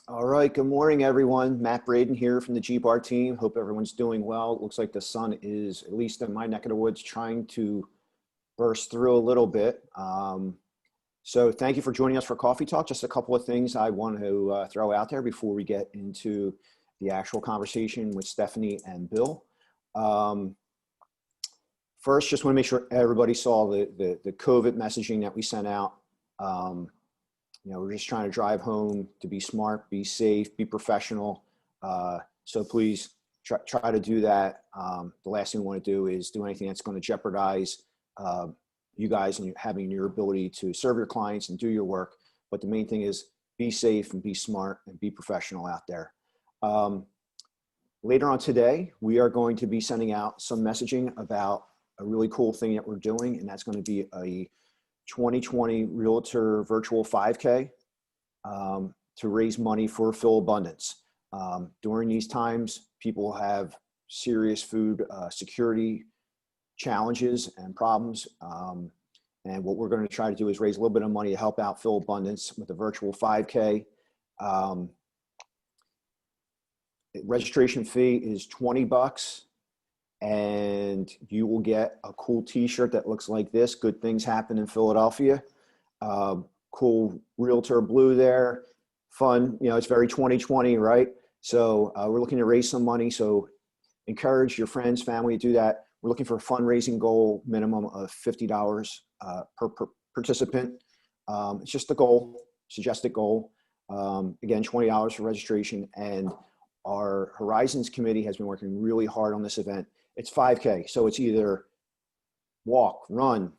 All right, good morning, everyone. Matt Braden here from the GPAR team. Hope everyone's doing well. It looks like the sun is, at least in my neck of the woods, trying to burst through a little bit. So thank you for joining us for Coffee Talk. Just a couple of things I want to throw out there before we get into the actual conversation with Stephanie and Bill. First, just want to make sure everybody saw the COVID messaging that we sent out. We're just trying to drive home to be smart, be safe, be professional. So please try to do that. The last thing we want to do is do anything that's going to jeopardize you guys and having your ability to serve your clients and do your work. But the main thing is be safe and be smart and be professional out there. Later on today, we are going to be sending out some messaging about a really cool thing that we're doing, and that's going to be a 2020 Realtor virtual 5K to raise money for Phil Abundance. During these times, people have serious food security challenges and problems. And what we're going to try to do is raise a little bit of money to help out Phil Abundance with the virtual 5K. Registration fee is $20. And you will get a cool t-shirt that looks like this: Good Things Happen in Philadelphia. Cool Realtor blue there. Fun, it's very 2020, right? So we're looking to raise some money. So encourage your friends, family to do that. We're looking for a fundraising goal minimum of $50 per participant. It's just a goal, suggested goal. Again, $20 for registration. And our Horizons committee has been working really hard on this event. It's 5K, so it's either walk, run,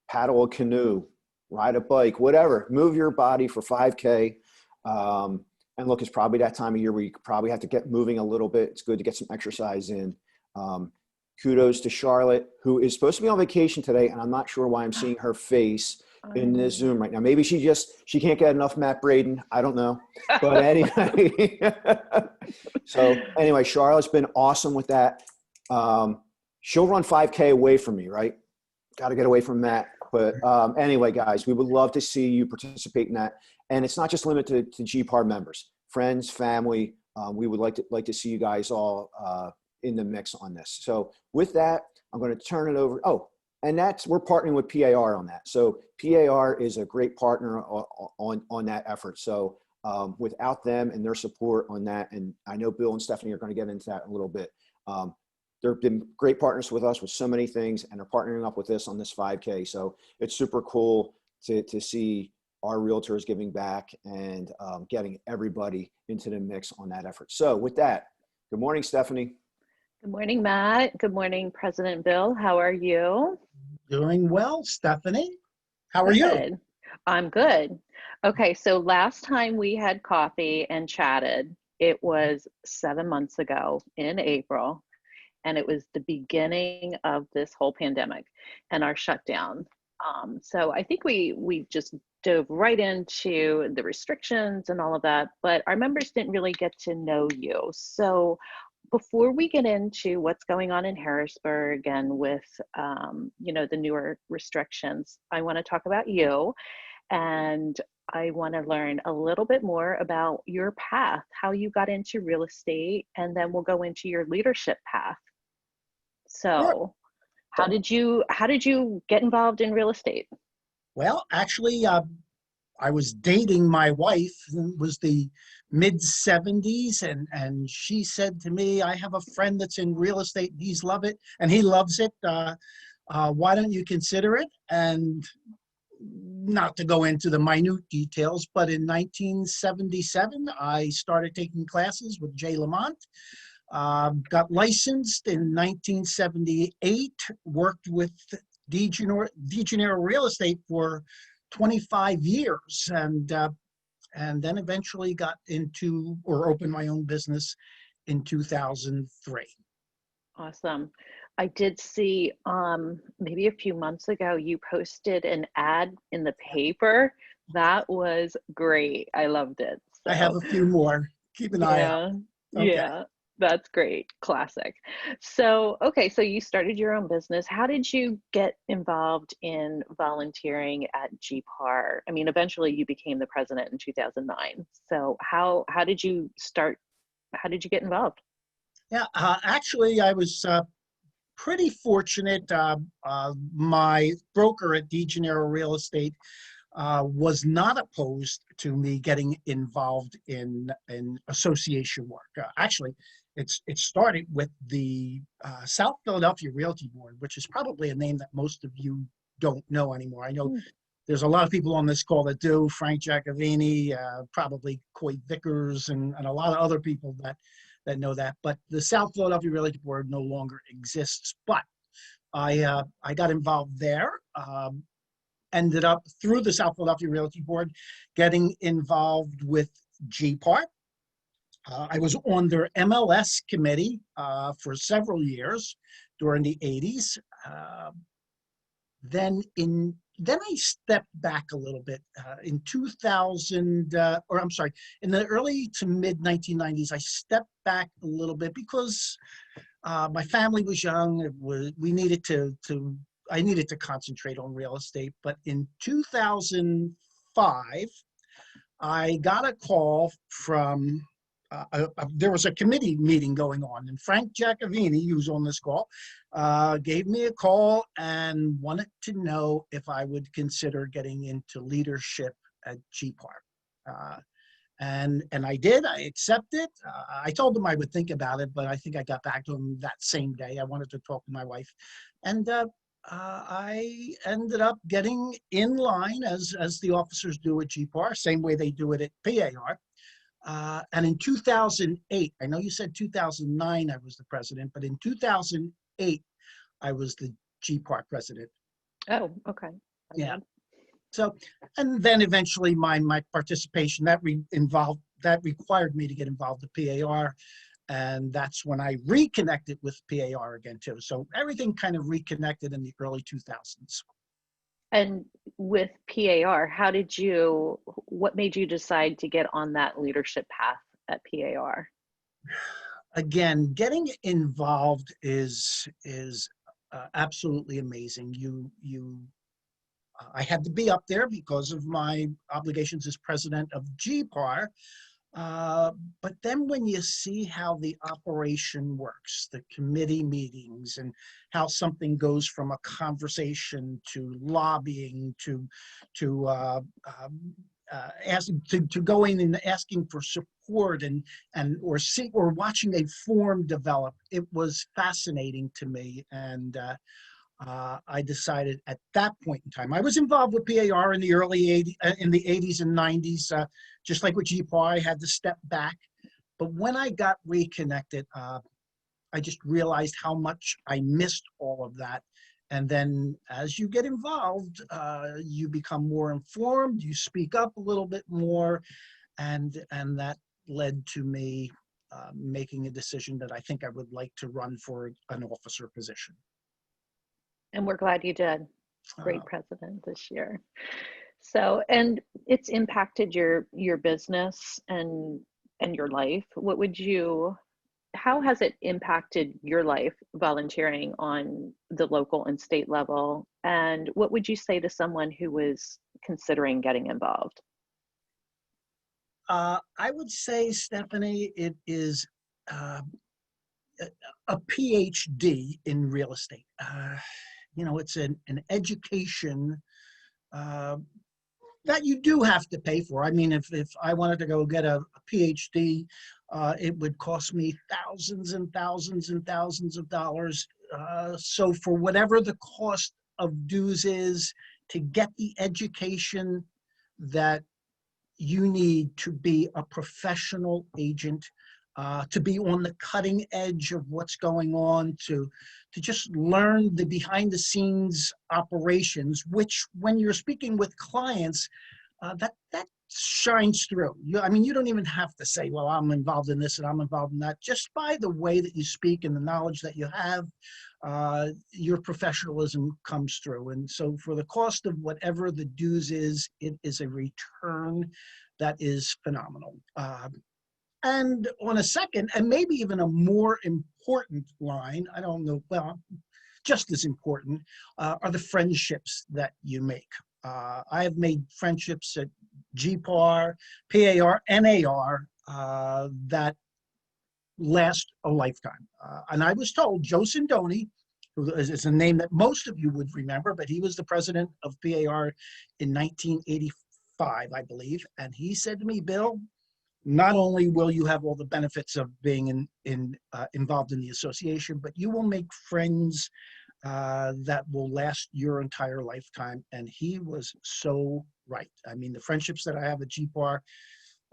paddle a canoe, ride a bike, whatever. Move your body for 5K. And look, it's probably that time of year where you probably have to get moving a little bit. It's good to get some exercise in. Kudos to Charlotte, who is supposed to be on vacation today, and I'm not sure why I'm seeing her face in this Zoom right now. Maybe she can't get enough Matt Braden. I don't know. But anyway. So anyway, Charlotte's been awesome with that. She'll run 5K away from me, right? Got to get away from Matt. But anyway, guys, we would love to see you participate in that. And it's not just limited to GPAR members, friends, family. We would like to see you guys all in the mix on this. So with that, I'm going to turn it over. Oh, and we're partnering with PAR on that. So PAR is a great partner on that effort. So without them and their support on that, and I know Bill and Stephanie are going to get into that in a little bit. They've been great partners with us with so many things, and they're partnering up with this on this 5K. So it's super cool to see our realtors giving back and getting everybody into the mix on that effort. So with that, good morning, Stephanie. Good morning, Matt. Good morning, President Bill. How are you? Doing well, Stephanie. How are you? I'm good. Okay, so last time we had coffee and chatted, it was 7 months ago in April, and it was the beginning of this whole pandemic and our shutdown. So I think we just dove right into the restrictions and all of that, but our members didn't really get to know you. So before we get into what's going on in Harrisburg and with the newer restrictions, I want to talk about you, and I want to learn a little bit more about your path, how you got into real estate, and then we'll go into your leadership path. So how did you get involved in real estate? Well, actually, I was dating my wife. It was the mid-70s, and she said to me, I have a friend that's in real estate. He's love it, and he loves it. Why don't you consider it? And not to go into the minute details, but in 1977, I started taking classes with Jay Lamont. Got licensed in 1978, worked with DeGenero Real Estate for 25 years, and then eventually got into or opened my own business in 2003. Awesome. I did see maybe a few months ago you posted an ad in the paper. That was great. I loved it. So. I have a few more. Keep an eye out. Okay. Yeah. That's great. Classic. So, okay, so you started your own business. How did you get involved in volunteering at GPAR? I mean, eventually you became the president in 2009. So how did you start? How did you get involved? Yeah, actually, I was pretty fortunate. My broker at DeGennaro Real Estate was not opposed to me getting involved in association work. Actually, it started with the South Philadelphia Realty Board, which is probably a name that most of you don't know anymore. I know there's a lot of people on this call that do. Frank Giacovini, probably Coy Vickers, and a lot of other people that know that. But the South Philadelphia Realty Board no longer exists. But I got involved there. Ended up through the South Philadelphia Realty Board getting involved with GPAR. I was on their MLS committee for several years during the 80s. Then I stepped back a little bit in 2000, or I'm sorry, in the early to mid 1990s. I stepped back a little bit because my family was young. We needed I needed to concentrate on real estate. But in 2005, I got a call from, there was a committee meeting going on, and Frank Giacovini, who's on this call, gave me a call and wanted to know if I would consider getting into leadership at GPAR. And I did. I accepted. I told him I would think about it, but I think I got back to him that same day. I wanted to talk to my wife, and I ended up getting in line as the officers do at GPAR, same way they do it at PAR. And in 2008, I know you said 2009 I was the president, but in 2008 I was the GPAR president. Oh, okay. Yeah. So, and then eventually my participation that required me to get involved with PAR, and that's when I reconnected with PAR again too. So everything kind of reconnected in the early 2000s. And with PAR, what made you decide to get on that leadership path at PAR? Again, getting involved is absolutely amazing. I had to be up there because of my obligations as president of GPAR. But then when you see how the operation works, the committee meetings, and how something goes from a conversation to lobbying to going and asking for support or watching a form develop, it was fascinating to me. And I decided at that point in time, I was involved with PAR in the early 80s and 90s, just like with GPAR, I had to step back. But when I got reconnected, I just realized how much I missed all of that. And then as you get involved, you become more informed, you speak up a little bit more, and that led to me making a decision that I think I would like to run for an officer position. And we're glad you did. Great president this year. So, and it's impacted your business and your life. How has it impacted your life volunteering on the local and state level? And what would you say to someone who was considering getting involved? I would say, Stephanie, it is a PhD in real estate. It's an education that you do have to pay for. I mean, if I wanted to go get a PhD, it would cost me thousands and thousands and thousands of dollars. So for whatever the cost of dues is to get the education that you need to be a professional agent, to be on the cutting edge of what's going on, to just learn the behind the scenes operations, which when you're speaking with clients, that shines through. You don't even have to say, well, I'm involved in this and I'm involved in that. Just by the way that you speak and the knowledge that you have, your professionalism comes through. And so for the cost of whatever the dues is, it is a return that is phenomenal. And on a second, and maybe even a more important line, I don't know, well, just as important, are the friendships that you make. I have made friendships at GPAR, PAR, NAR that last a lifetime. And I was told Joe Sindoni, who is a name that most of you would remember, but he was the president of PAR in 1985, I believe. And he said to me, Bill, not only will you have all the benefits of being involved in the association, but you will make friends that will last your entire lifetime. And he was so right. I mean, the friendships that I have at GPAR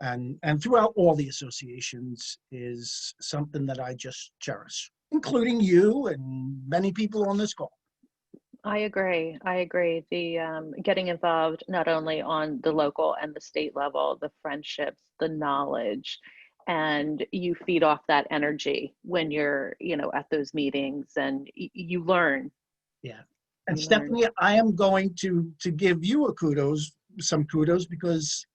and throughout all the associations is something that I just cherish, including you and many people on this call. I agree. I agree. The getting involved not only on the local and the state level, the friendships, the knowledge, and you feed off that energy when you're, at those meetings, and you learn. Yeah. And You learn. Stephanie, I am going to give you some kudos, because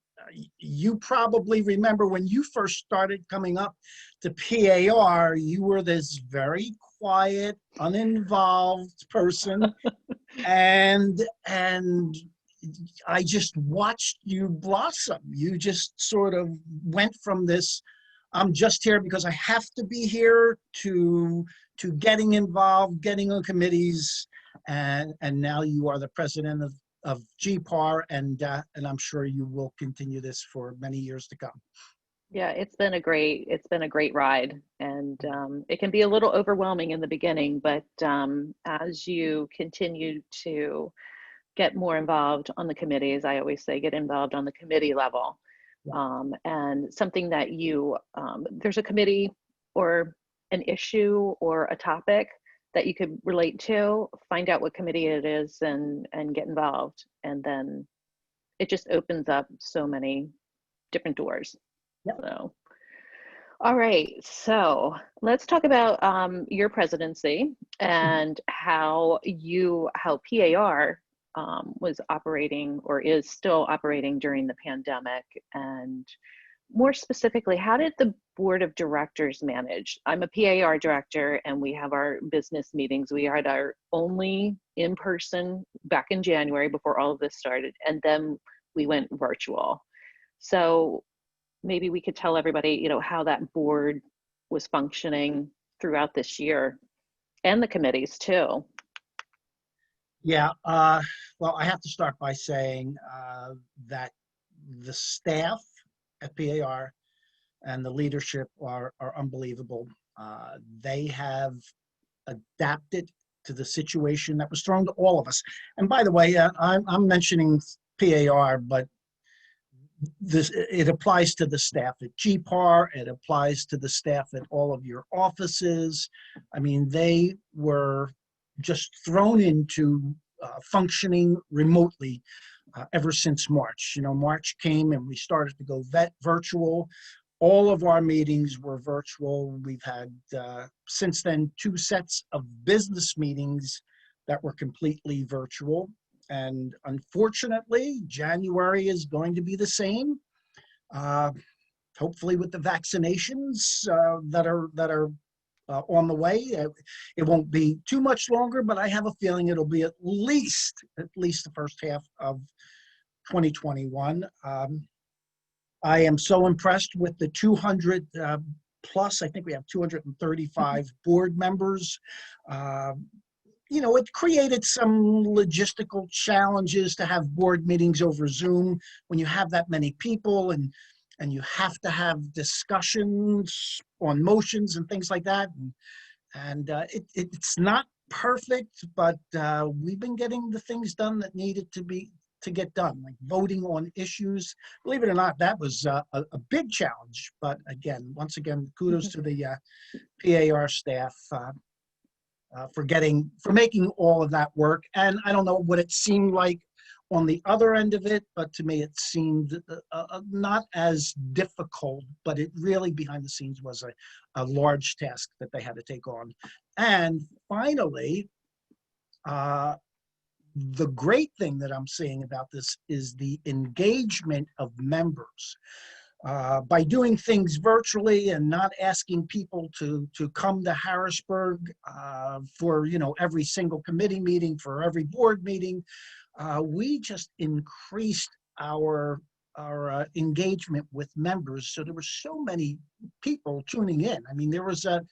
you probably remember when you first started coming up to PAR, you were this very quiet, uninvolved person. and I just watched you blossom. You just sort of went from this, I'm just here because I have to be here, to getting involved, getting on committees, and now you are the president of GPAR, and I'm sure you will continue this for many years to come. Yeah, it's been a great ride, and it can be a little overwhelming in the beginning, but as you continue to get more involved on the committees, I always say get involved on the committee level, and something that there's a committee or an issue or a topic that you could relate to, find out what committee it is and get involved, and then it just opens up so many different doors. Yep. So, all right. So let's talk about your presidency and how PAR was operating, or is still operating, during the pandemic. And more specifically, how did the board of directors manage? I'm a PAR director, and we have our business meetings. We had our only in-person back in January before all of this started, and then we went virtual. So maybe we could tell everybody, how that board was functioning throughout this year, and the committees too. Yeah, well, I have to start by saying that the staff at PAR and the leadership are unbelievable. They have adapted to the situation that was thrown to all of us. And by the way, I'm mentioning PAR, but it applies to the staff at GPAR. It applies to the staff at all of your offices. I mean, they were just thrown into functioning remotely ever since March. March came and we started to go virtual. All of our meetings were virtual. We've had, since then, 2 sets of business meetings that were completely virtual. And unfortunately, January is going to be the same. Hopefully, with the vaccinations that are on the way, it won't be too much longer. But I have a feeling it'll be at least the first half of 2021. I am so impressed with the 200 plus. I think we have 235 board members. It created some logistical challenges to have board meetings over Zoom when you have that many people, and you have to have discussions on motions and things like that. And it's not perfect, but we've been getting the things done that needed to get done, like voting on issues. Believe it or not, that was a big challenge. But once again, kudos to the PAR staff for making all of that work. And I don't know what it seemed like on the other end of it, but to me it seemed not as difficult, but it really behind the scenes was a large task that they had to take on. And finally, the great thing that I'm seeing about this is the engagement of members. by doing things virtually and not asking people to come to Harrisburg for, you know, every single committee meeting, for every board meeting, we just increased our engagement with members. So there were so many people tuning in. I mean, there was a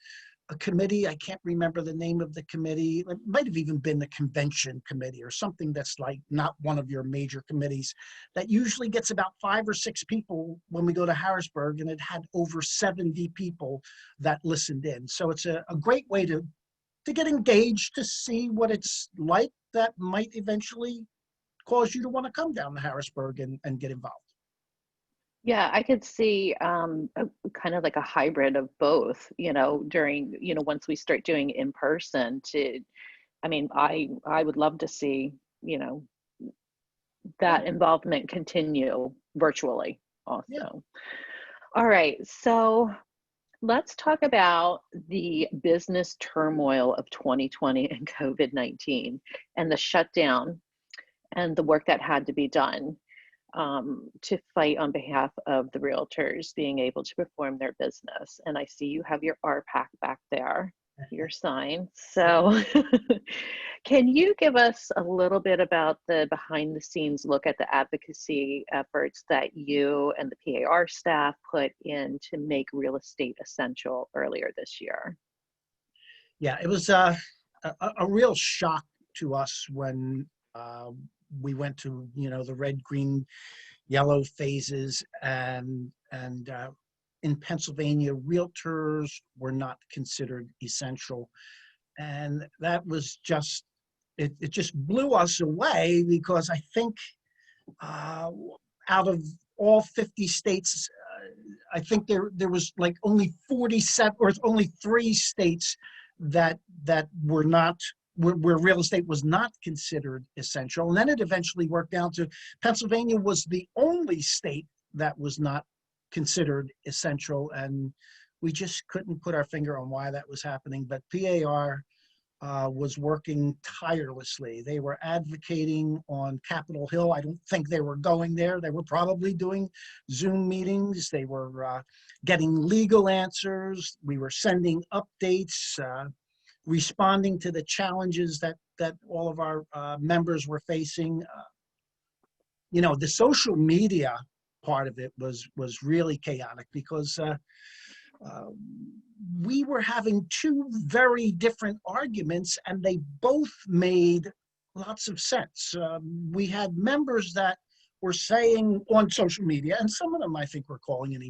committee, I can't remember the name of the committee. It might have even been the convention committee or something that's like not one of your major committees, that usually gets about 5 or 6 people when we go to Harrisburg, and it had over 70 people that listened in. So it's a great way to get engaged, to see what it's like that might eventually cause you to want to come down to Harrisburg and get involved. Yeah, I could see kind of like a hybrid of both, you know, during, you know, once we start doing in person to, I mean, I would love to see, you know, that involvement continue virtually also. Yeah. All right, so let's talk about the business turmoil of 2020 and COVID-19 and the shutdown and the work that had to be done to fight on behalf of the realtors being able to perform their business. And I see you have your RPAC back there, your sign. So can you give us a little bit about the behind the scenes look at the advocacy efforts that you and the PAR staff put in to make real estate essential earlier this year? Yeah, it was a real shock to us when we went to, you know, the red, green, yellow phases, and in Pennsylvania, realtors were not considered essential, and that was just it just blew us away, because I think out of all 50 states, I think there was like only 47 or only 3 states that were not where real estate was not considered essential. And then it eventually worked down to Pennsylvania was the only state that was not considered essential. And we just couldn't put our finger on why that was happening. But PAR was working tirelessly. They were advocating on Capitol Hill. I don't think they were going there. They were probably doing Zoom meetings. They were getting legal answers. We were sending updates, responding to the challenges that all of our members were facing. You know, the social media part of it was really chaotic, because we were having 2 very different arguments, and they both made lots of sense. We had members that were saying on social media, and some of them I think were calling and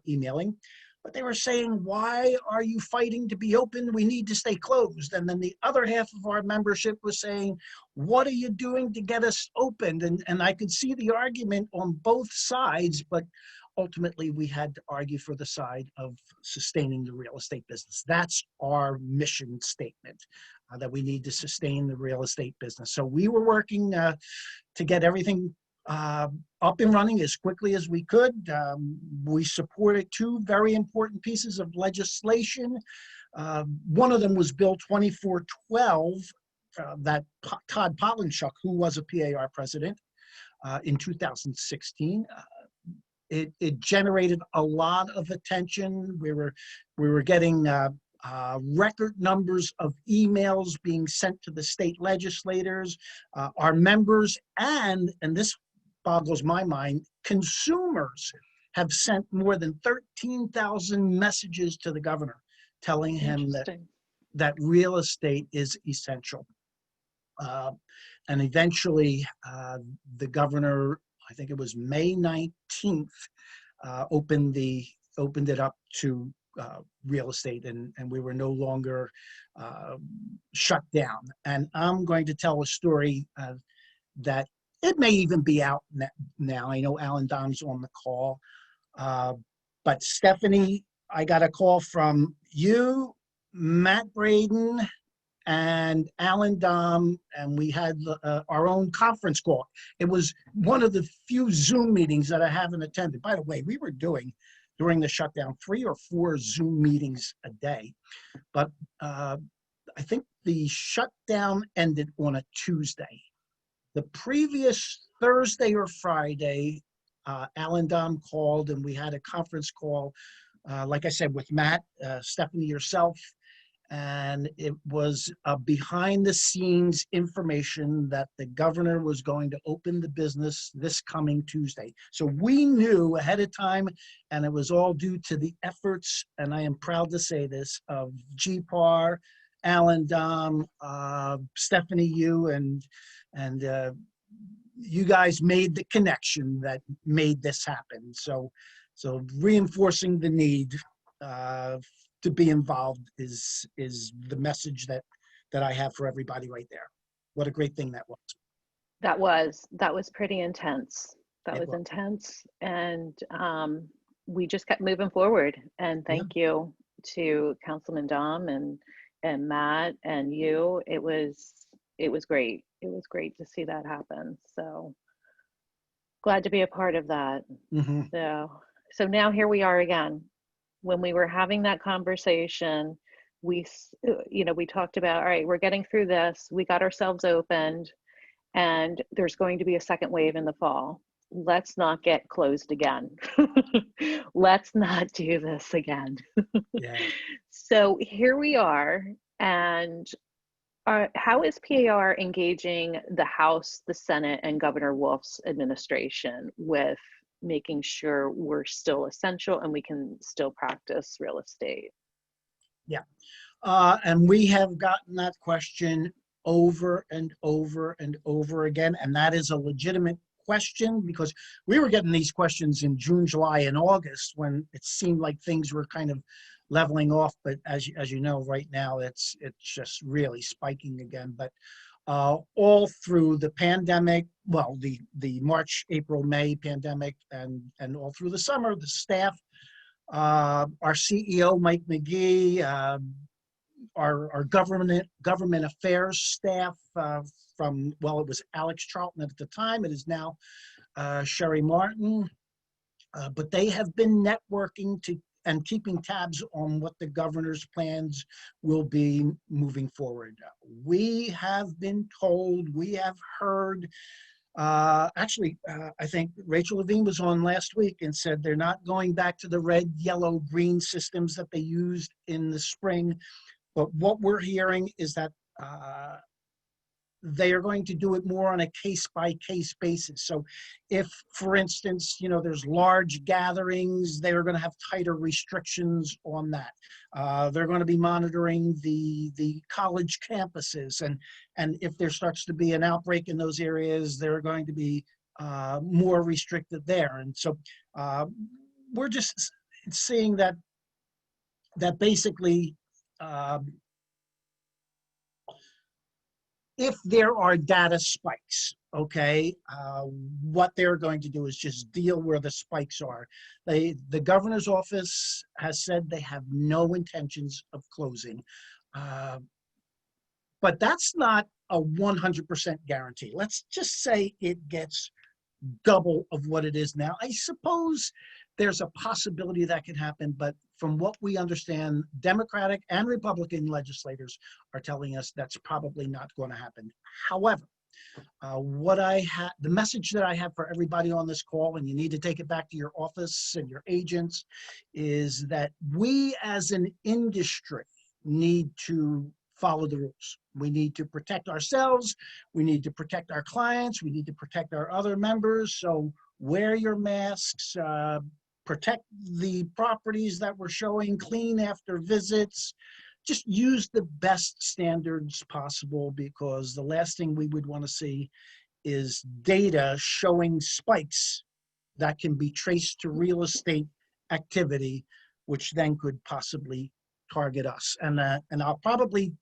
emailing, but they were saying, why are you fighting to be open? We need to stay closed. And then the other half of our membership was saying, what are you doing to get us opened? And I could see the argument on both sides, but ultimately we had to argue for the side of sustaining the real estate business. That's our mission statement, that we need to sustain the real estate business. So we were working to get everything up and running as quickly as we could. We supported 2 very important pieces of legislation. One of them was Bill 2412 that Todd Polinchuk, who was a PAR president in 2016, it generated a lot of attention. We were getting record numbers of emails being sent to the state legislators, our members, and this boggles my mind, consumers have sent more than 13,000 messages to the governor telling him that real estate is essential. And eventually the governor, I think it was May 19th, opened it up to real estate, and we were no longer shut down. And I'm going to tell a story that it may even be out now. I know Alan Dom's on the call, but Stephanie, I got a call from you, Matt Braden, and Alan Dom, and we had our own conference call. It was one of the few Zoom meetings that I haven't attended. By the way, we were doing, during the shutdown, 3 or 4 Zoom meetings a day. But I think the shutdown ended on a Tuesday. The previous Thursday or Friday, Alan Dom called and we had a conference call, like I said, with Matt, Stephanie, yourself, and it was behind the scenes information that the governor was going to open the business this coming Tuesday. So we knew ahead of time, and it was all due to the efforts, and I am proud to say this, of GPAR, Alan Dom, Stephanie, you, and you guys made the connection that made this happen. So reinforcing the need to be involved is the message that I have for everybody right there. What a great thing that was. That was pretty intense. That was intense, and we just kept moving forward. And thank you to Councilman Dom and Matt and you. It was great. It was great to see that happen. So glad to be a part of that. Mm-hmm. So now here we are again. When we were having that conversation, we talked about, all right, we're getting through this. We got ourselves opened, and there's going to be a second wave in the fall. Let's not get closed again. Let's not do this again. Yeah. So here we are. And how is PAR engaging the House, the Senate, and Governor Wolf's administration with making sure we're still essential and we can still practice real estate? Yeah. And we have gotten that question over and over and over again. And that is a legitimate question, because we were getting these questions in June, July, and August when it seemed like things were kind of leveling off. But as you know, right now, it's just really spiking again. But all through the pandemic, well, the March, April, May pandemic, and all through the summer, the staff, our CEO, Mike McGee, our government affairs staff from, well, it was Alex Charlton at the time. It is now Sherry Martin. But they have been networking and keeping tabs on what the governor's plans will be moving forward. We have been told, we have heard, actually, I think Rachel Levine was on last week and said they're not going back to the red, yellow, green systems that they used in the spring. But what we're hearing is that they are going to do it more on a case-by-case basis. So if, for instance, there's large gatherings, they're going to have tighter restrictions on that. They're going to be monitoring the college campuses. And if there starts to be an outbreak in those areas, they're going to be more restricted there. And so we're just seeing that basically, if there are data spikes, okay, what they're going to do is just deal where the spikes are. The governor's office has said they have no intentions of closing. But that's not a 100% guarantee. Let's just say it gets double of what it is now. I suppose there's a possibility that could happen, but from what we understand, Democratic and Republican legislators are telling us that's probably not going to happen. However, the message that I have for everybody on this call, and you need to take it back to your office and your agents, is that we as an industry need to follow the rules. We need to protect ourselves. We need to protect our clients. We need to protect our other members. So wear your masks, protect the properties that we're showing, clean after visits. Just use the best standards possible, because the last thing we would want to see is data showing spikes that can be traced to real estate activity, which then could possibly target us. And I'll probably,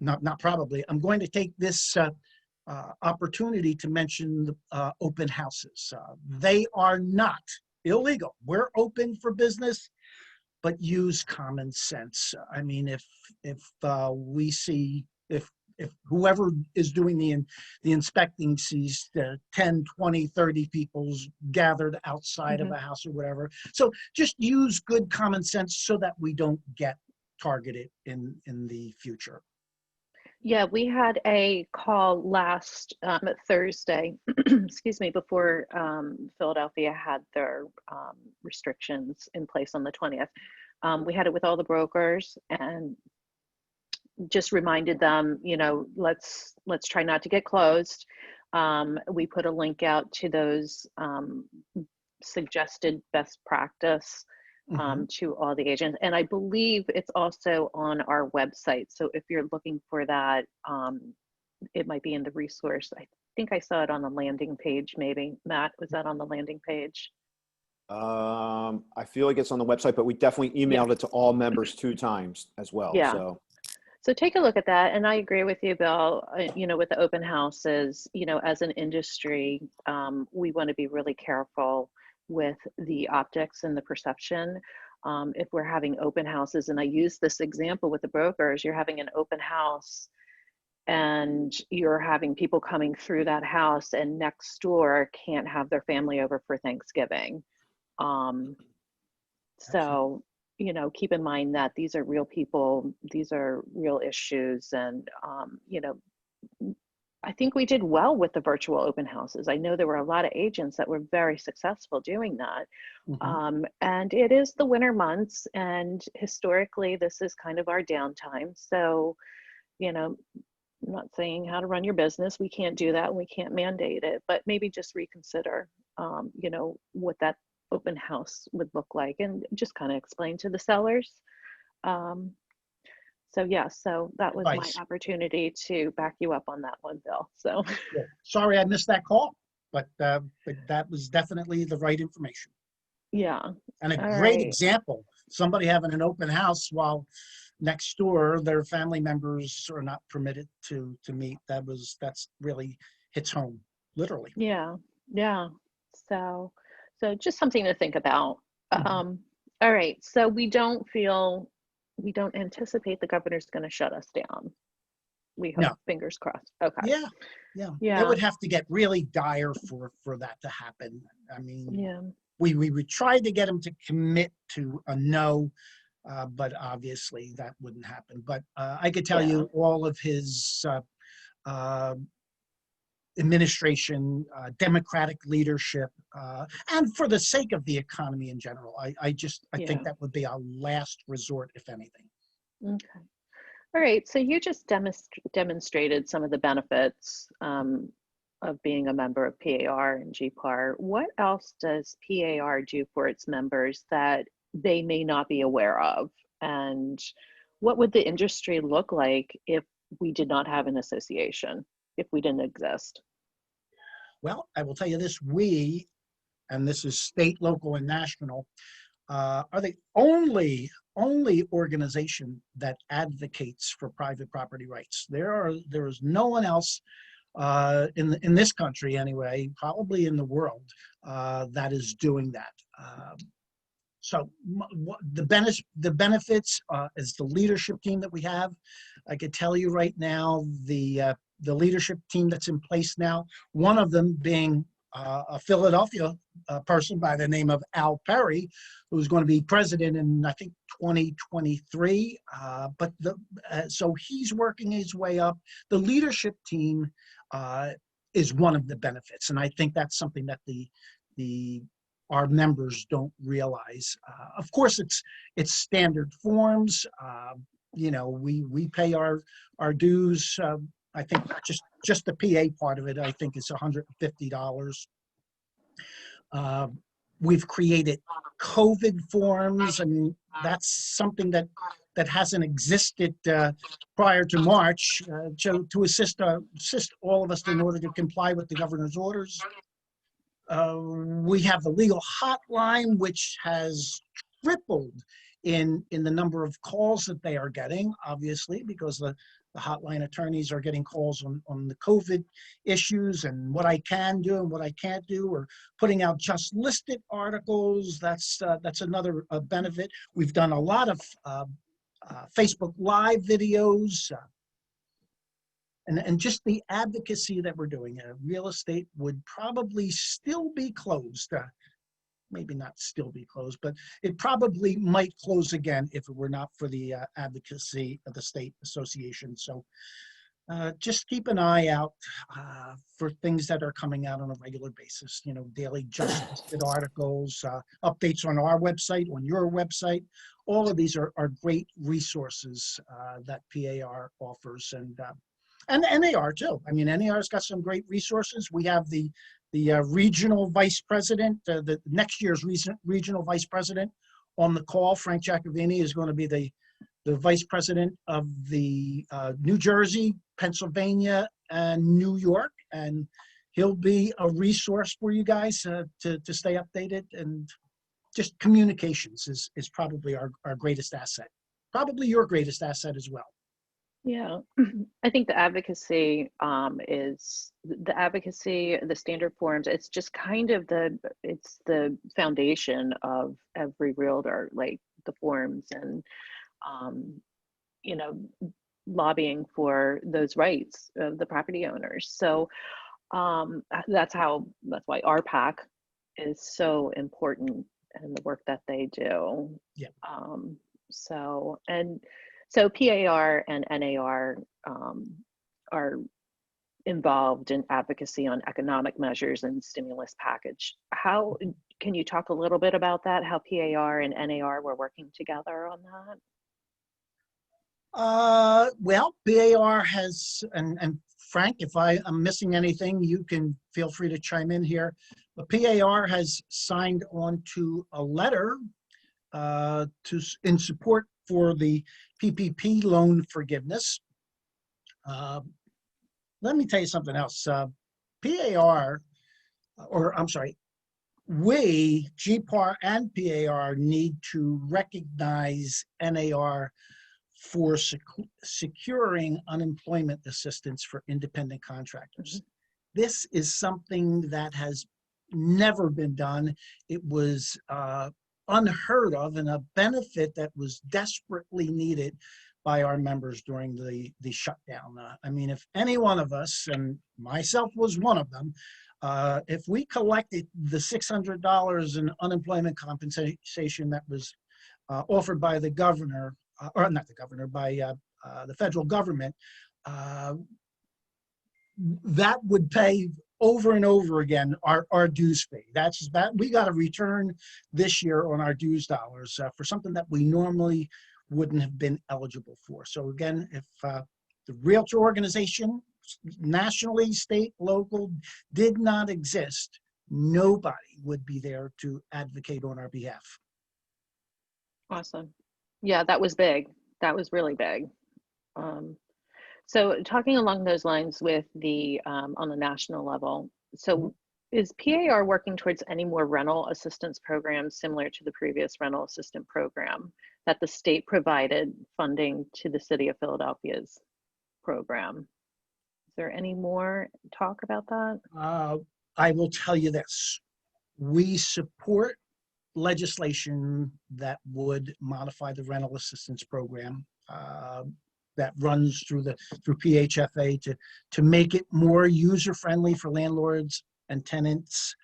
not probably, I'm going to take this opportunity to mention the open houses. They are not illegal. We're open for business, but use common sense. I mean, if we see, if whoever is doing the inspecting sees 10, 20, 30 people gathered outside of a house or whatever. So just use good common sense so that we don't get targeted in the future. Yeah, we had a call last Thursday, excuse me, before Philadelphia had their restrictions in place on the 20th. We had it with all the brokers and just reminded them, you know, let's try not to get closed. We put a link out to those suggested best practice to all the agents. And I believe it's also on our website. So if you're looking for that, it might be in the resource. I think I saw it on the landing page, maybe. Matt, was that on the landing page? I feel like it's on the website, but we definitely emailed it to all members 2 times as well. Yeah. So take a look at that. And I agree with you, Bill, you know, with the open houses, you know, as an industry, we want to be really careful with the optics and the perception. If we're having open houses, and I use this example with the brokers, you're having an open house and you're having people coming through that house and next door can't have their family over for Thanksgiving. So, you know, keep in mind that these are real people, these are real issues. And, you know, I think we did well with the virtual open houses. I know there were a lot of agents that were very successful doing that. And it is the winter months, and historically, this is kind of our downtime. So, you know, I'm not saying how to run your business. We can't do that. We can't mandate it, but maybe just reconsider, you know, what that open house would look like, and just kind of explain to the sellers. So yeah, so that was my opportunity to back you up on that one, Bill. So yeah. Sorry I missed that call, but that was definitely the right information. Yeah. And a great example, somebody having an open house while next door their family members are not permitted to meet. That's really hits home, literally. Yeah. So just something to think about. All right, so we don't anticipate the governor's going to shut us down. We hope, fingers crossed. Okay. Yeah. It would have to get really dire for that to happen. I mean, we tried to get him to commit to a no, but obviously that wouldn't happen. But I could tell you all of his administration, democratic leadership, and for the sake of the economy in general, I think that would be our last resort, if anything. Okay. All right. So you just demonstrated some of the benefits of being a member of PAR and GPAR. What else does PAR do for its members that they may not be aware of? And what would the industry look like if we did not have an association, if we didn't exist? Well, I will tell you this, we, and this is state, local, and national, are the only organization that advocates for private property rights. There is no one else in this country anyway, probably in the world, that is doing that. So the benefits is the leadership team that we have. I could tell you right now, the leadership team that's in place now, one of them being a Philadelphia person by the name of Al Perry, who's going to be president in, I think, 2023. So he's working his way up. The leadership team is one of the benefits, and I think that's something that our members don't realize. Of course, it's standard forms. You know, we pay our dues. I think just the PA part of it, I think, is $150. We've created COVID forms, and that's something that hasn't existed prior to March to assist all of us in order to comply with the governor's orders. We have the legal hotline, which has tripled in the number of calls that they are getting, obviously, because the hotline attorneys are getting calls on the COVID issues and what I can do and what I can't do, or putting out just listed articles. That's another benefit. We've done a lot of Facebook Live videos. And just the advocacy that we're doing. Real estate would probably still be closed. Maybe not still be closed, but it probably might close again if it were not for the advocacy of the state association. So just keep an eye out for things that are coming out on a regular basis, you know, daily just listed articles, updates on our website, on your website. All of these are great resources that PAR offers, and NAR too. I mean, NAR's got some great resources. We have the regional vice president, the next year's regional vice president on the call. Frank Giacovini is going to be the vice president of the New Jersey, Pennsylvania, and New York, and he'll be a resource for you guys to stay updated. And just communications is probably our greatest asset, probably your greatest asset as well. Yeah, I think the advocacy the standard forms. It's just kind of it's the foundation of every realtor, like the forms and you know, lobbying for those rights of the property owners. So that's why our PAC is so important and the work that they do. Yeah. So PAR and NAR are involved in advocacy on economic measures and stimulus package. How can you talk a little bit about that? How PAR and NAR were working together on that? Well, PAR has, and Frank, if I'm missing anything, you can feel free to chime in here. But PAR has signed on to a letter in support for the PPP loan forgiveness. Let me tell you something else. PAR, or I'm sorry, we, GPAR and PAR, need to recognize NAR for securing unemployment assistance for independent contractors. This is something that has never been done. It was unheard of and a benefit that was desperately needed by our members during the shutdown. I mean, if any one of us, and myself was one of them, if we collected the $600 in unemployment compensation that was offered by the governor, or not the governor, by the federal government, that would pay over and over again our dues fee. That's that we got to return this year on our dues dollars for something that we normally wouldn't have been eligible for. So again, if the Realtor organization, nationally, state, local, did not exist, nobody would be there to advocate on our behalf. Awesome. Yeah, that was big. That was really big. So talking along those lines with the on the national level, so is PAR working towards any more rental assistance programs similar to the previous rental assistance program that the state provided funding to the city of Philadelphia's program? Is there any more talk about that? I will tell you this. We support legislation that would modify the rental assistance program that runs through PHFA to make it more user-friendly for landlords and tenants.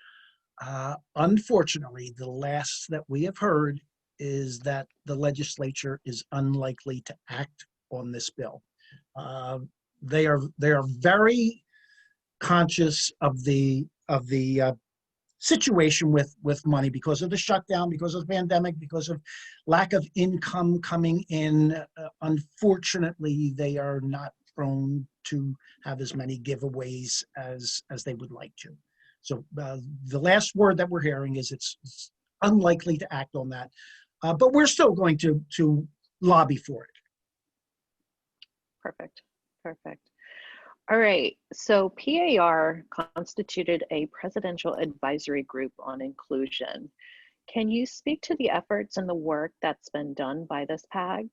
Unfortunately, the last that we have heard is that the legislature is unlikely to act on this bill. They are very conscious of the situation with money because of the shutdown, because of the pandemic, because of lack of income coming in. Unfortunately, they are not prone to have as many giveaways as they would like to. So the last word that we're hearing is it's unlikely to act on that, but we're still going to lobby for it. Perfect. All right, so PAR constituted a presidential advisory group on inclusion. Can you speak to the efforts and the work that's been done by this PAG?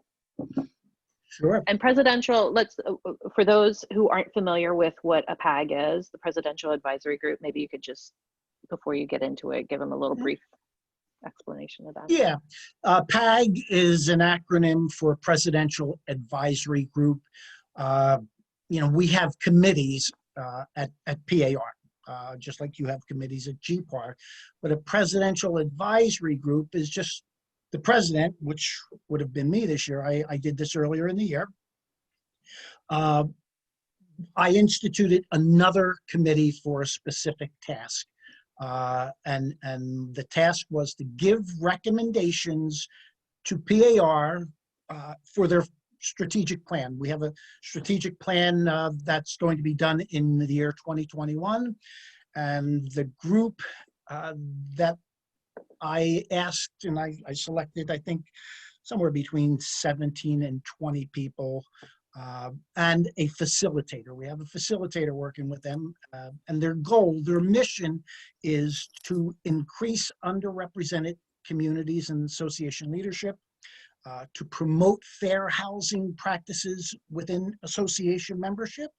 Sure. And presidential, for those who aren't familiar with what a PAG is, the Presidential Advisory Group, maybe you could just, before you get into it, give them a little brief explanation of that. Yeah, PAG is an acronym for Presidential Advisory Group. You know, we have committees at PAR, just like you have committees at GPAR, but a presidential advisory group is just the president, which would have been me this year. I did this earlier in the year. I instituted another committee for a specific task. And the task was to give recommendations to PAR for their strategic plan. We have a strategic plan that's going to be done in the year 2021. And the group that I asked and I selected, I think, somewhere between 17 and 20 people, and a facilitator. We have a facilitator working with them, and their goal, their mission is to increase underrepresented communities and association leadership, to promote fair housing practices within association membership,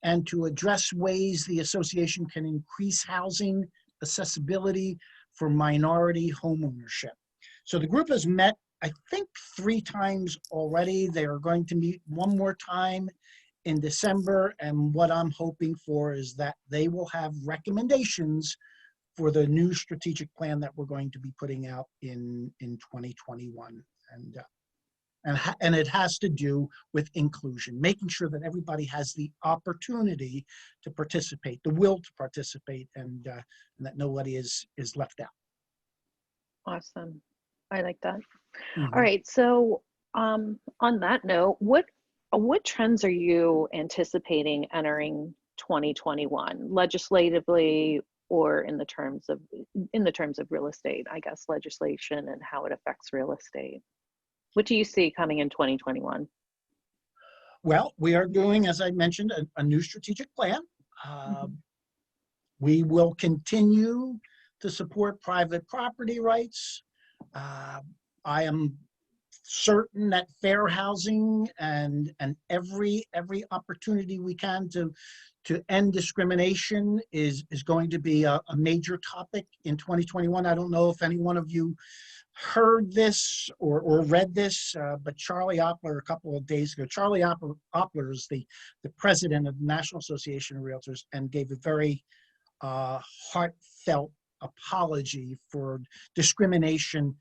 and to address ways the association can increase housing accessibility for minority homeownership. So the group has met, I think, 3 times already. They are going to meet one more time in December. And what I'm hoping for is that they will have recommendations for the new strategic plan that we're going to be putting out in 2021. And it has to do with inclusion, making sure that everybody has the opportunity to participate, the will to participate, and that nobody is left out. Awesome. I like that. Mhm. All right. So on that note, what trends are you anticipating entering 2021 legislatively, or in the terms of real estate, I guess, legislation and how it affects real estate? What do you see coming in 2021? Well, we are doing, as I mentioned, a new strategic plan. We will continue to support private property rights. I am certain that fair housing and every opportunity we can to end discrimination is going to be a major topic in 2021. I don't know if any one of you heard this or read this, but Charlie Oppler, a couple of days ago, Charlie Oppler is the president of the National Association of Realtors, and gave a very heartfelt apology for discrimination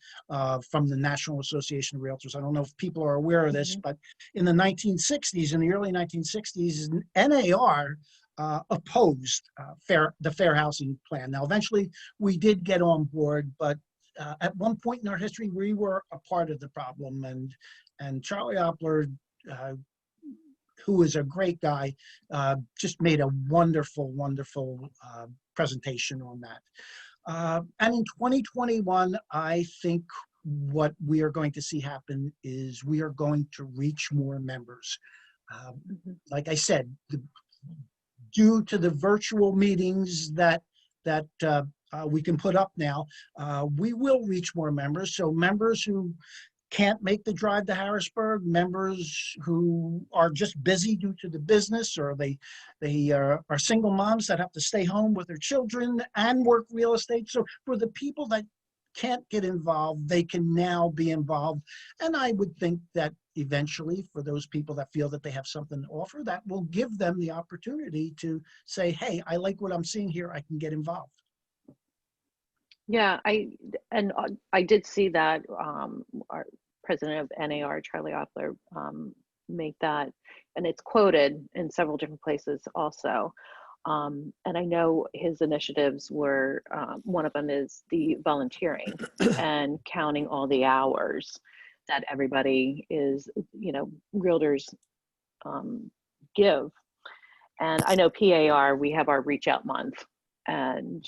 from the National Association of Realtors. I don't know if people are aware of this, but in the 1960s, in the early 1960s, NAR opposed the Fair Housing Plan. Now, eventually, we did get on board, but at one point in our history, we were a part of the problem, and Charlie Oppler, who is a great guy, just made a wonderful presentation on that. And in 2021, I think what we are going to see happen is we are going to reach more members. Like I said, due to the virtual meetings that we can put up now, we will reach more members. So members who can't make the drive to Harrisburg, members who are just busy due to the business, or they are single moms that have to stay home with their children and work real estate. So for the people that can't get involved, they can now be involved. And I would think that eventually, for those people that feel that they have something to offer, that will give them the opportunity to say, hey, I like what I'm seeing here, I can get involved. Yeah, I did see that our president of NAR, Charlie Oppler, make that, and it's quoted in several different places also. And I know his initiatives were, one of them is the volunteering and counting all the hours that everybody is, realtors give. And I know PAR, we have our reach out month, and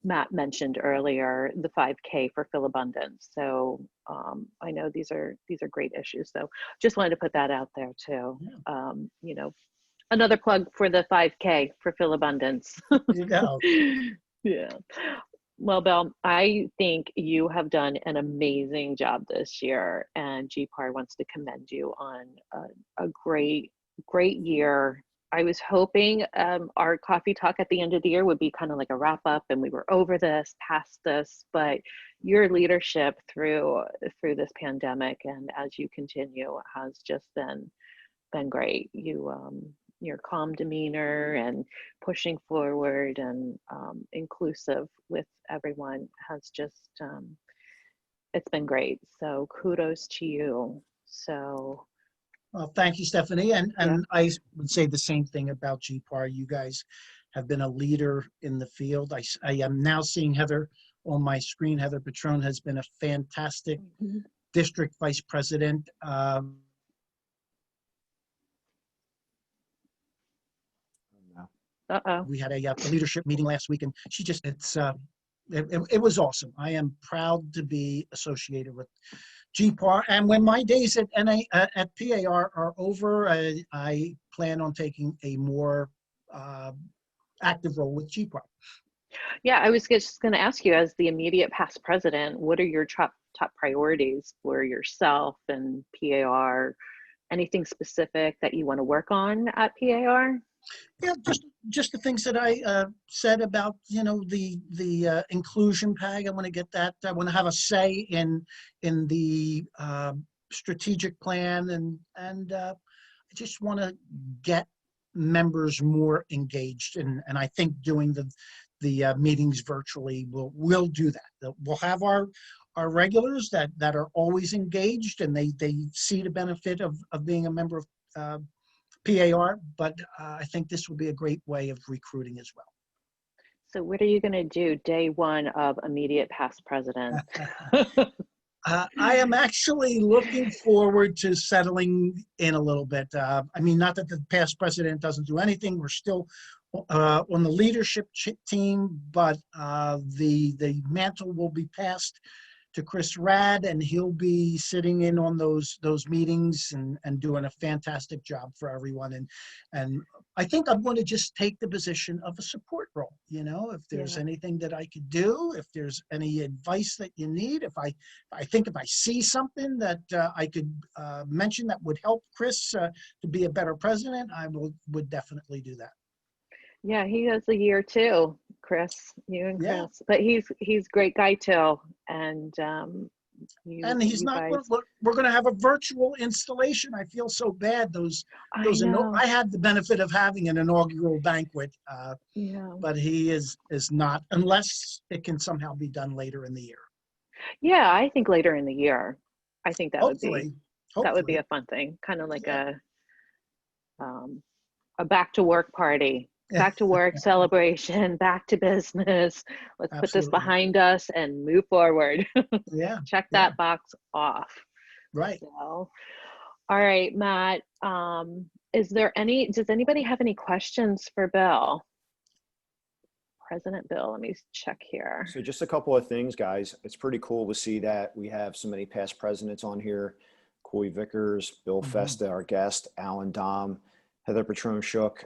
Matt mentioned earlier the 5K for Philabundance. So I know these are great issues. So just wanted to put that out there too. Yeah. Another plug for the 5K for Philabundance. You go. Yeah. Well, Bill, I think you have done an amazing job this year, and GPAR wants to commend you on a great year. I was hoping our coffee talk at the end of the year would be kind of like a wrap up, and we were over this, past this, but your leadership through this pandemic and as you continue has just been great. Your calm demeanor and pushing forward and inclusive with everyone has just, it's been great. So kudos to you. So Well, thank you, Stephanie. And Yeah. I would say the same thing about GPAR. You guys have been a leader in the field. I am now seeing Heather on my screen. Heather Patron has been a fantastic Mhm. district vice president. Uh-oh. We had a leadership meeting last week, and she just, it was awesome. I am proud to be associated with GPAR. And when my days at PAR are over, I plan on taking a more active role with GPAR. Yeah, I was just going to ask you, as the immediate past president, what are your top priorities for yourself and PAR? Anything specific that you want to work on at PAR? Yeah, just the things that I said about, you know, the inclusion PAG. I want to get that. I want to have a say in the strategic plan, and I just want to get members more engaged. And I think doing the meetings virtually will do that. We'll have our regulars that are always engaged, and they see the benefit of being a member of PAR, but I think this will be a great way of recruiting as well. So what are you going to do day one of immediate past president? I am actually looking forward to settling in a little bit. I mean, not that the past president doesn't do anything. We're still on the leadership team, but the mantle will be passed to Chris Rad, and he'll be sitting in on those meetings and doing a fantastic job for everyone. And I think I'm going to just take the position of a support role. You know, if there's anything that I could do, if there's any advice that you need, if I see something that I could mention that would help Chris to be a better president, I would definitely do that. Yeah, he has a year too, Chris, you and Chris, Yeah. but he's a great guy too. And he's not. We're going to have a virtual installation. I feel so bad. I had the benefit of having an inaugural banquet, but he is not, unless it can somehow be done later in the year. Yeah, I think later in the year. I think that Hopefully. would be a fun thing, kind of like a back to work party. Back to work celebration, back to business. Let's put this behind us and move forward. Yeah. Check that box off. Right. So, all right, Matt. Does anybody have any questions for Bill? President Bill, let me check here. So just a couple of things, guys. It's pretty cool to see that we have so many past presidents on here. Coy Vickers, Bill Festa, our guest, Alan Dom, Heather Patron Shook.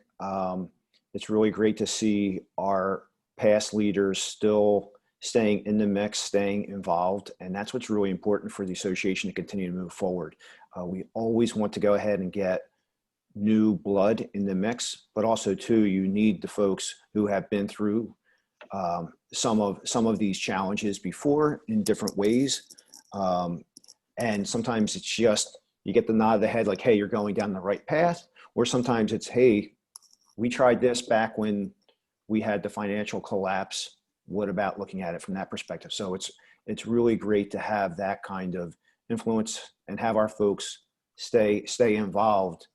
It's really great to see our past leaders still staying in the mix, staying involved. And that's what's really important for the association to continue to move forward. We always want to go ahead and get new blood in the mix, but also too, you need the folks who have been through some of these challenges before in different ways. And sometimes it's just, you get the nod of the head like, hey, you're going down the right path. Or sometimes it's, hey, we tried this back when we had the financial collapse. What about looking at it from that perspective? So it's really great to have that kind of influence and have our folks stay involved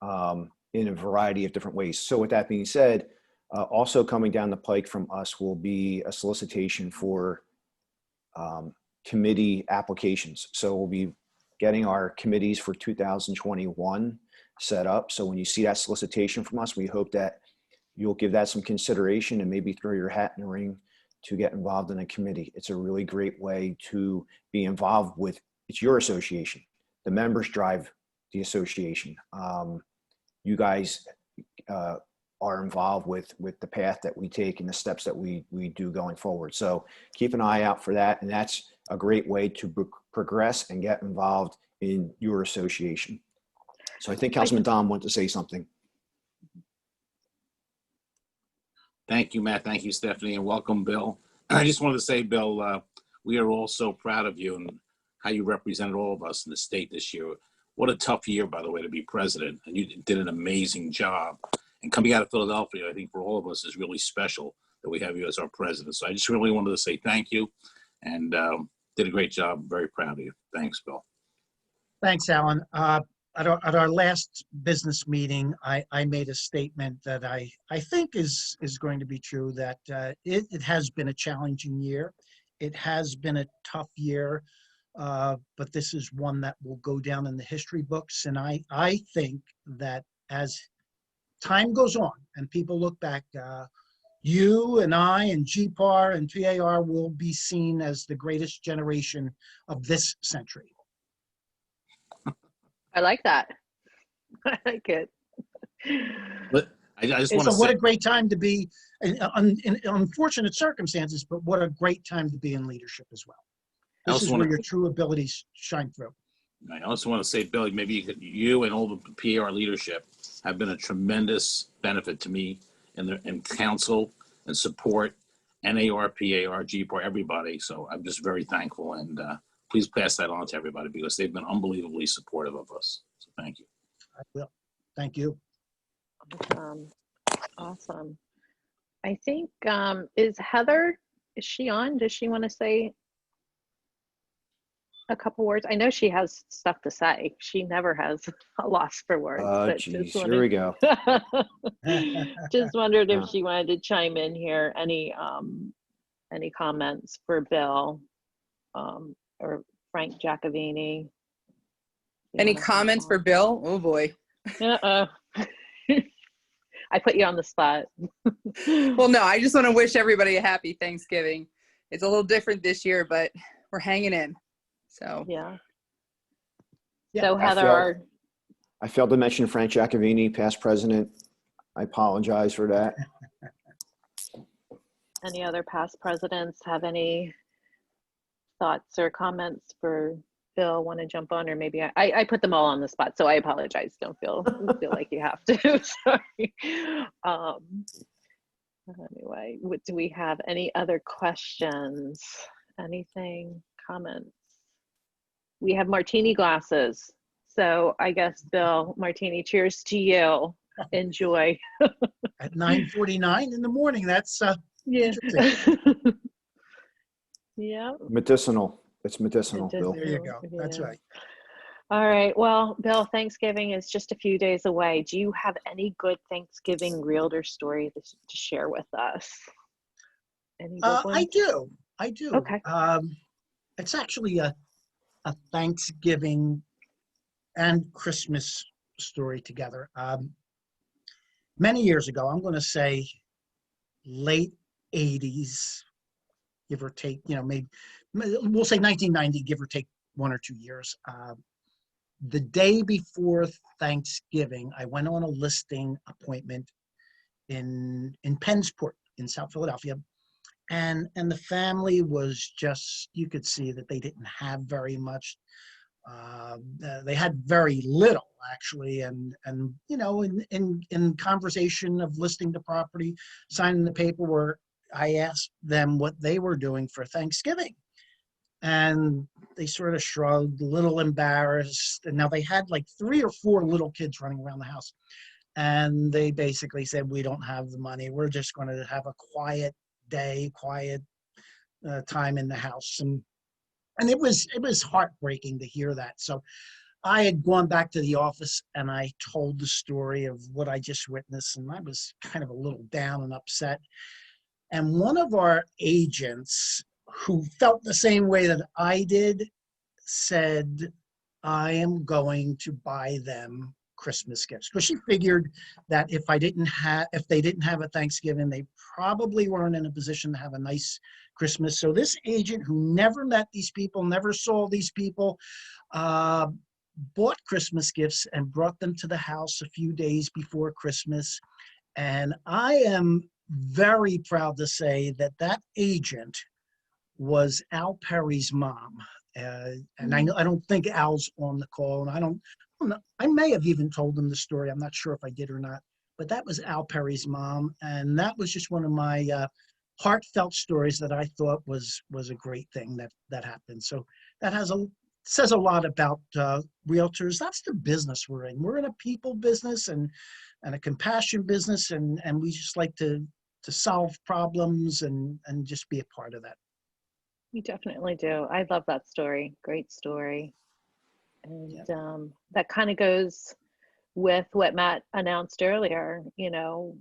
in a variety of different ways. So with that being said, also coming down the pike from us will be a solicitation for committee applications. So we'll be getting our committees for 2021 set up. So when you see that solicitation from us, we hope that you'll give that some consideration and maybe throw your hat in the ring to get involved in a committee. It's a really great way to be involved with, it's your association. The members drive the association. You guys are involved with the path that we take and the steps that we do going forward. So keep an eye out for that. And that's a great way to progress and get involved in your association. So I think Councilman Dom wanted to say something. Thank you, Matt. Thank you, Stephanie, and welcome, Bill. I just wanted to say, Bill, we are all so proud of you and how you represented all of us in the state this year. What a tough year, by the way, to be president, and you did an amazing job. And coming out of Philadelphia, I think for all of us is really special that we have you as our president. So I just really wanted to say thank you, and did a great job. Very proud of you. Thanks, Bill. Thanks, Alan. at our last business meeting, I made a statement that I think is going to be true, that it has been a challenging year. It has been a tough year, but this is one that will go down in the history books. And I think that as time goes on and people look back, you and I and GPAR and PAR will be seen as the greatest generation of this century. I like that. I like it. But I just want So to what say, a great time to be in unfortunate circumstances, but what a great time to be in leadership as well. I This also is want where to, your true abilities shine through. I also want to say, Bill, maybe you and all the PAR leadership have been a tremendous benefit to me in counsel and support, NAR, PAR, GPAR, everybody. So I'm just very thankful, and please pass that on to everybody because they've been unbelievably supportive of us. So thank you. I will. Thank you. Awesome. I think, is Heather, is she on? Does she want to say a couple words? I know she has stuff to say. She never has a loss for words. But Geez, just here we go. just wondered if she wanted to chime in here. Any comments for Bill or Frank Giacovini? Any comments for Bill? Oh boy. I put you on the spot. Well, no, I just want to wish everybody a happy Thanksgiving. It's a little different this year, but we're hanging in. So Yeah. Yeah, So Heather, I failed to mention Frank Giacovini, past president. I apologize for that. any other past presidents have any thoughts or comments for Bill? Want to jump on, or maybe I put them all on the spot, so I apologize. Don't feel like you have to. Sorry. Anyway, do we have any other questions? Anything? Comments? We have martini glasses, so I guess Bill, martini. Cheers to you. Enjoy. At 9:49 in the morning. That's Yeah. interesting. Yeah. Medicinal. It's medicinal, Bill. There you go. That's Yeah. right. All right. Well, Bill, Thanksgiving is just a few days away. Do you have any good Thanksgiving realtor story to share with us? Any good ones? I do. Okay. It's actually a Thanksgiving and Christmas story together. Many years ago, I'm going to say late 80s, give or take, maybe we'll say 1990, give or take 1 or 2 years. The day before Thanksgiving, I went on a listing appointment in Pennsport in South Philadelphia. And the family was just, you could see that they didn't have very much. They had very little, actually. And in conversation of listing the property, signing the paperwork, I asked them what they were doing for Thanksgiving. And they sort of shrugged, a little embarrassed. And now they had like 3 or 4 little kids running around the house. And they basically said, we don't have the money. We're just going to have a quiet day, quiet time in the house. And it was heartbreaking to hear that. So I had gone back to the office and I told the story of what I just witnessed. And I was kind of a little down and upset. And one of our agents, who felt the same way that I did, said, I am going to buy them Christmas gifts. Because she figured that if they didn't have a Thanksgiving, they probably weren't in a position to have a nice Christmas. So this agent, who never met these people, never saw these people, bought Christmas gifts and brought them to the house a few days before Christmas. And I am very proud to say that that agent was Al Perry's mom. And I don't think Al's on the call, and I may have even told him the story. I'm not sure if I did or not, but that was Al Perry's mom. And that was just one of my heartfelt stories that I thought was a great thing that happened. So that says a lot about realtors. That's the business we're in. We're in a people business and a compassion business, and we just like to solve problems and just be a part of that. You definitely do. I love that story. Great story. And that kind of goes with what Matt announced earlier, you know,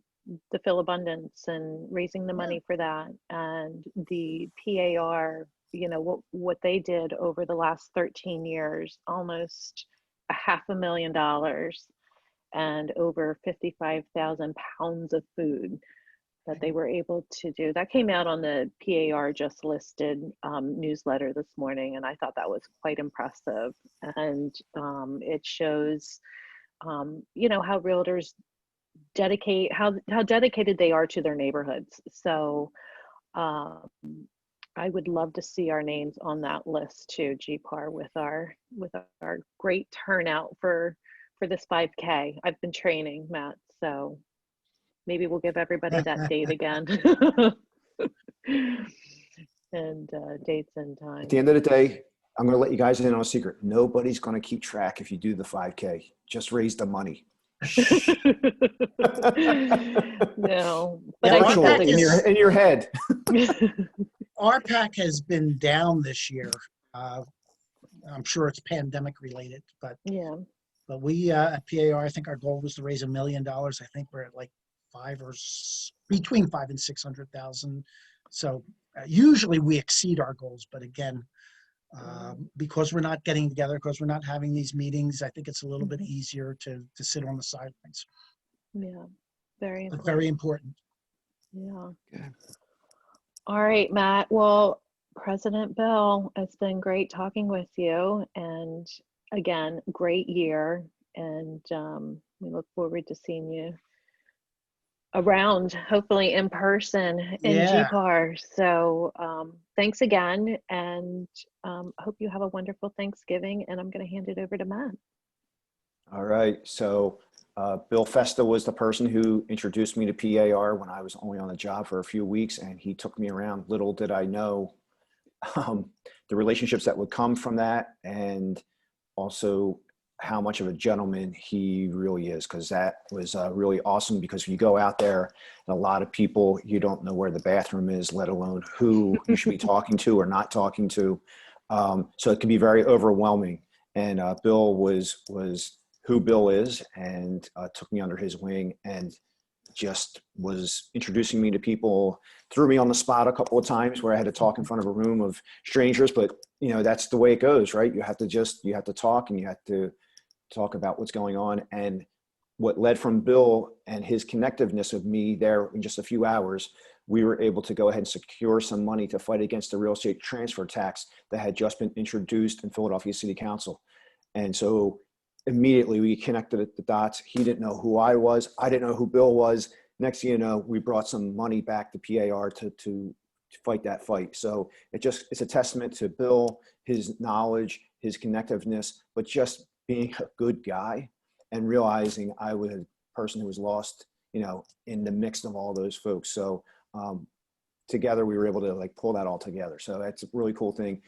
the Phil Abundance and raising the money for that, and the PAR, you know, what they did over the last 13 years, almost $500,000 and over 55,000 pounds of food that they were able to do. That came out on the PAR just listed newsletter this morning, and I thought that was quite impressive. And it shows, you know, how realtors dedicate, how dedicated they are to their neighborhoods. So I would love to see our names on that list too, GPAR, with our great turnout for this 5K. I've been training, Matt, so maybe we'll give everybody that date again. And dates and times. At the end of the day, I'm going to let you guys in on a secret. Nobody's going to keep track if you do the 5K. Just raise the money. No, but Yeah, I think that's in your head. Our pack has been down this year. I'm sure it's pandemic related, but yeah. But we at PAR, I think our goal was to raise $1 million. I think we're at like between 5 and 600,000. So usually we exceed our goals, but again, because we're not getting together, because we're not having these meetings, I think it's a little bit easier to sit on the sidelines. Yeah, very important. But very important. Yeah. Okay. All right, Matt. Well, President Bill, it's been great talking with you, and again, great year, and we look forward to seeing you around, hopefully in person in GPAR. So thanks again, and hope you have a wonderful Thanksgiving, and I'm going to hand it over to Matt. All right. So Bill Festa was the person who introduced me to PAR when I was only on the job for a few weeks, and he took me around. Little did I know the relationships that would come from that, and also how much of a gentleman he really is, because that was really awesome. Because you go out there and a lot of people, you don't know where the bathroom is, let alone who you should be talking to or not talking to. So it can be very overwhelming. And Bill was who Bill is, and took me under his wing and just was introducing me to people, threw me on the spot a couple of times where I had to talk in front of a room of strangers, but you know, that's the way it goes, right? You have to talk, and you have to talk about what's going on. And what led from Bill and his connectiveness of me there in just a few hours, we were able to go ahead and secure some money to fight against the real estate transfer tax that had just been introduced in Philadelphia City Council. And so immediately we connected the dots. He didn't know who I was. I didn't know who Bill was. Next thing you know, we brought some money back to PAR to fight that fight. So it's a testament to Bill, his knowledge, his connectiveness, but just being a good guy and realizing I was a person who was lost, you know, in the mix of all those folks. So together we were able to like pull that all together. So that's a really cool thing.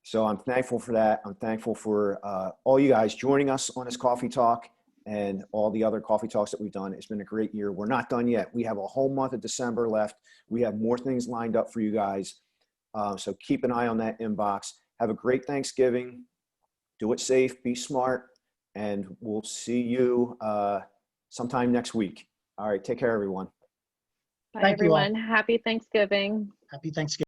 So I'm thankful for that. I'm thankful for all you guys joining us on this coffee talk and all the other coffee talks that we've done. It's been a great year. We're not done yet. We have a whole month of December left. We have more things lined up for you guys. So keep an eye on that inbox. Have a great Thanksgiving. Do it safe, be smart, and we'll see you sometime next week. All right, take care, everyone. Bye, Thank you all. everyone. Happy Thanksgiving. Happy Thanksgiving.